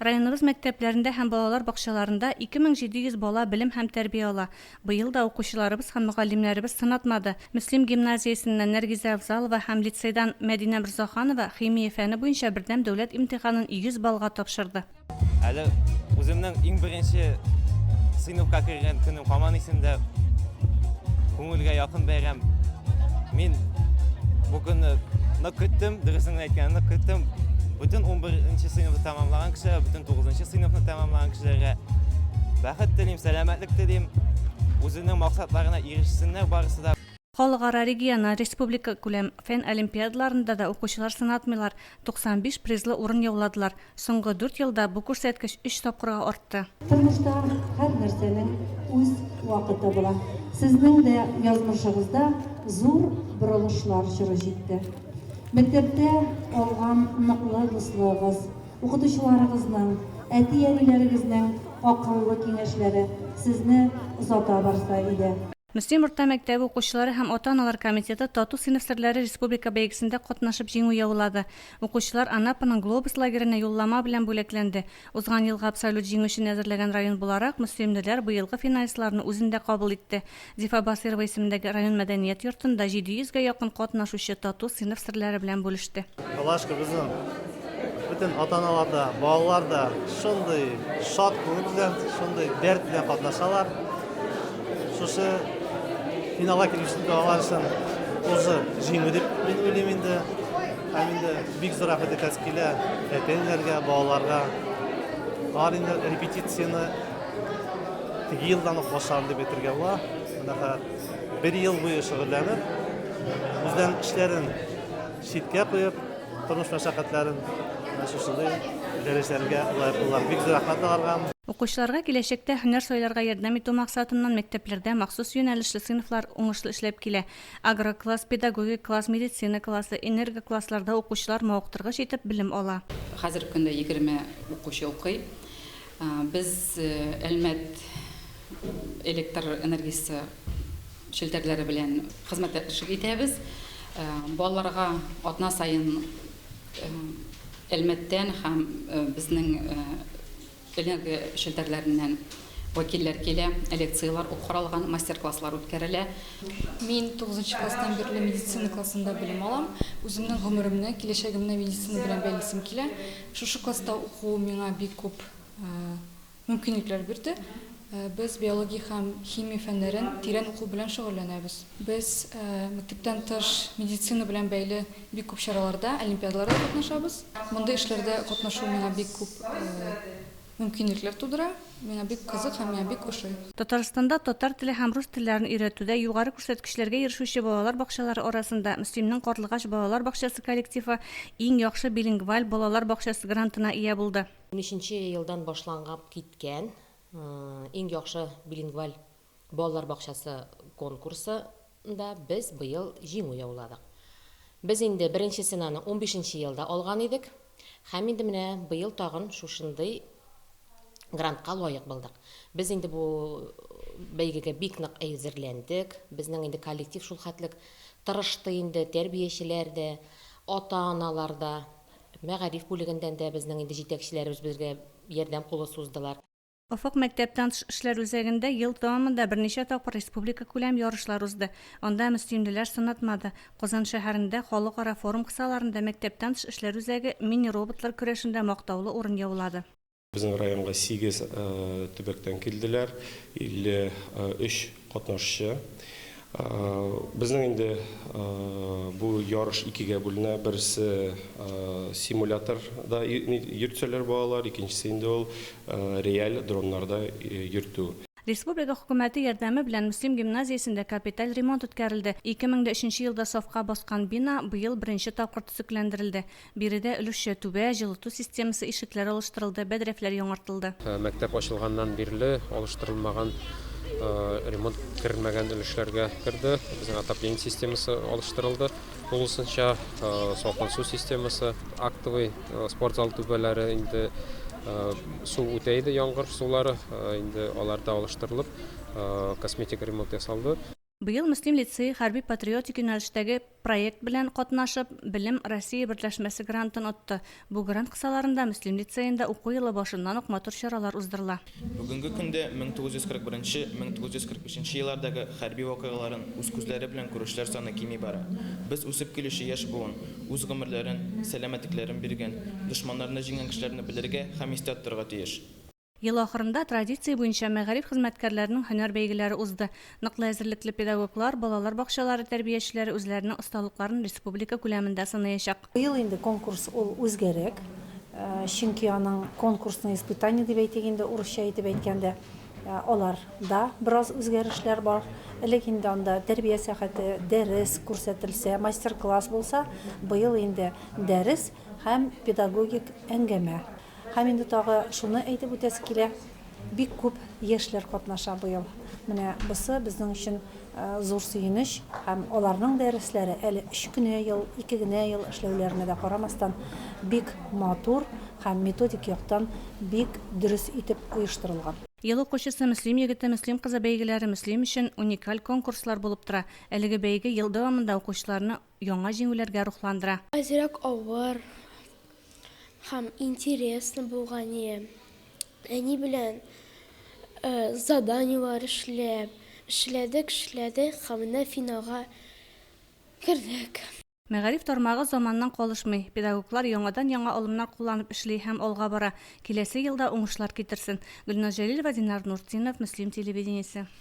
Районыбыз мәктәпләрендә һәм балалар бакчаларында 2700 бала белем һәм тәрбия ала. Быел да укучыларыбыз һәм мөгаллимнәребез сынатмады. Мөслим гимназиясеннән Нәргизә Авзалова һәм лицейдан Мәдинә Мирзаханова химия фәне буенча бердәм дәүләт имтиханын 100 баллга тапшырды. Әле үземнең иң беренче сыйныфка кергән көнем һаман исемдә, күңелгә якын бәйрәм. Мин бу көнне нык көттем, дөресен әйткәндә нык көттем. Bütün 11-нче сыйныфны тәмамлаган кешеләр, bütün 9-нчы сыйныфны тәмамлаган кешеләргә бәхет телим, сәламәтлек телим, үзенең максатларына ирешсеннәр барысы да. Халыкара региона, республика күләм фән олимпиадаларында да укучылар сынатмыйлар. 95 призлы урын яуладылар. Соңгы 4 елда бу күрсәткеч 3 тапкырга артты. Тормышта һәр нәрсәнең үз вакыты була. Сезнең дә язмышыгызда зур борылышлар чоры җитте. Мәктәптә алган ныклы дуслыгыз, укытучыларыгызның, әти-әниләрегезнең акыллы киңәшләре сезне озата барса иде. Мөслим урта мәктәбе укучылары һәм ата-аналар комитеты тату сыйныф серләре республика бәйгесендә катнашып җиңү яулады. Укучылар Анапаның Глобус лагеренә юллама белән бүләкләнде. Узган елга абсолют җиңүчен әзерләгән район буларак, мөслимлеләр быелгы финалистларны үзендә кабул итте. Зифа Басирова исемендәге район мәдәният йортында 700-гә якын катнашучы тату сыйныф серләре белән бүлеште. Алашка безнең bütün ата-аналарда, балаларда шундый шат күңел белән, шундый дәрт белән катнашалар. Шушы финалга килүче балалар өчен узы җиңү дип мин уйлыйм инде. Һәм инде бик зур рәхмәт әйтәс килә әтәләргә, балаларга. Алар инде репетицияны теге елдан ук башлады дип әйтергә була. Анда 1 ел буе шөгыльләнеп, үзләрен эшләрен читкә куеп, тормыш мәшәкатьләрен шушындай дәрәҗәләргә лаеклылар. Бик зур рәхмәт аларга. Укучыларга киләчәктә һөнәр сайларга ярдәм итү максатыннан мәктәпләрдә махсус юнәлешле сыйныфлар уңышлы эшләп килә. Агрокласс, педагогик класс, медицина классы, энерго классларда укучылар мавыктыргыч итеп белем ала. Хәзерге көндә 20 укучы укый. Без Әлмәт электр энергиясе челтәрләре белән хезмәттәшлек итәбез. Балаларга атна сайын Әлмәттән һәм безнең энергия челтәрләреннән вәкилләр килә, лекциялар укырылган, мастер-класслар үткәрелә. Мин 9-нчы класстан бирле медицина классында белем алам. Үземнең гомеремне, киләчәгемне медицина белән бәйлисем килә. Шушы класста уку миңа бик күп мөмкинлекләр бирде. Без биология һәм химия фәннәрен тирән уку белән шөгыльләнәбез. Без мәктәптән тыш медицина белән бәйле бик күп чараларда, олимпиадаларда катнашабыз. Монда эшләрдә катнашу миңа бик күп мөмкинлекләр тудыра. Миңа бик кызык һәм миңа бик ошый. Татарстанда татар теле һәм рус телләрен өйрәтүдә югары күрсәткечләргә ирешүче балалар бакчалары арасында Мөслимнең Карлыгач балалар бакчасы коллективы иң яхшы билингваль балалар бакчасы грантына ия булды. 13-нче елдан башланган киткән иң яхшы билингваль балалар бакчасы конкурсында без быел җиңү яуладык. Без инде беренче сынаны 15-нче елда алган идек. Һәм инде менә быел тагын шушындый грантка лаек булдык. Без инде бу бәйгегә бик нык әзерләндек. Безнең инде коллектив шул хәтлек тырышты инде, тәрбиячеләр дә, ата-аналар да, мәгариф бүлегендән дә безнең инде җитәкчеләребез безгә ярдәм кулы суздылар. Офык мәктәптән тыш эшләр үзәгендә ел дәвамында берничә тапкыр республика күләм ярышлар узды. Анда мөслимлеләр сынатмады. Казан шәһәрендә халыкара форум кысаларында мәктәптән тыш эшләр үзәге мини-роботлар көрәшендә мактаулы урын яулады. Безнең районга 8 төбәктән килделәр, 53 катнашчы. Безнең инде бу ярыш икегә бүленә. Берсе симуляторда йөртсәләр балалар, икенчесе инде ул реаль дроннарда йөртү. Республика хөкүмәте ярдәме белән Мөслим гимназиясендә капиталь ремонт үткәрелде. 2003 елда сафка баскан бина быел беренче тапкыр төзекләндерелде. Биредә өлешчә түбә, җылыту системасы ишекләре алыштырылды, бәдрәфләр яңартылды. Мәктәп ачылганнан бирле алыштырылмаган ремонт кермәгән өлешләргә керде. Безнең отопление системасы алыштырылды. Тулысынча салкын су системасы, актовый спортзал түбәләре инде су үтәйде, яңгыр сулары инде аларда алыштырылып, косметик ремонт ясалды. Быел Муслим лицейы хәрби патриотик юнәлештәге проект белән катнашып, Белем Россия берләшмәсе грантын отты. Бу грант кысаларында Муслим лицейында уку елы башыннан ук матур чаралар уздырыла. Бүгенге көндә 1941-1945 еллардагы хәрби вакыйгаларын үз күзләре белән күрешләр саны кими бара. Без үсеп килүче яшь буын, үз гомерләрен, сәламәтлекләрен биргән, дошманнарны җиңгән кешеләрне белергә һәм истә тотарга тиеш. Ел ахырында традиция буенча мәгариф хезмәткәрләренең һөнәр бәйгеләре узды. Ныклы әзерлекле педагоглар, балалар бакчалары тәрбиячеләре үзләренең осталыкларын республика күләмендә сынаячак. Быел инде конкурс ул үзгәрәк. Чөнки аның конкурсный испытание дип әйтгәндә, урысча әйтеп әйткәндә, аларда бераз үзгәрешләр бар. Элек инде анда тәрбия сәгате, дәрес күрсәтелсә, мастер-класс булса, быел инде дәрес һәм педагогик әңгәмә. Һәм инде тагы шуны әйтеп үтәсе килә, бик күп яшьләр катнаша быел. Менә бусы безнең өчен зур сөенеч һәм аларның дәресләре әле 3 кенә ел, 2 генә ел эшләүләренә дә карамастан бик матур һәм методик яктан бик дөрес итеп оештырылган. Ел укучысы Муслим егете, Муслим кызы бәйгеләре Муслим өчен уникаль конкурслар булып тора. Әлеге бәйге ел дәвамында укучыларны яңа җиңүләргә рухландыра. Азрак авыр һәм интересно булган иде. Әни белән заданиелар эшләдек һәм менә финалга кердек. Мәгариф тармагы заманнан калышмый. Педагоглар яңадан яңа алымнар кулланып эшли һәм алга бара. Киләсе елда уңышлар китерсен. Гөлназ Җәлилова, Динар Нуртдинов, Муслим телевидениесе.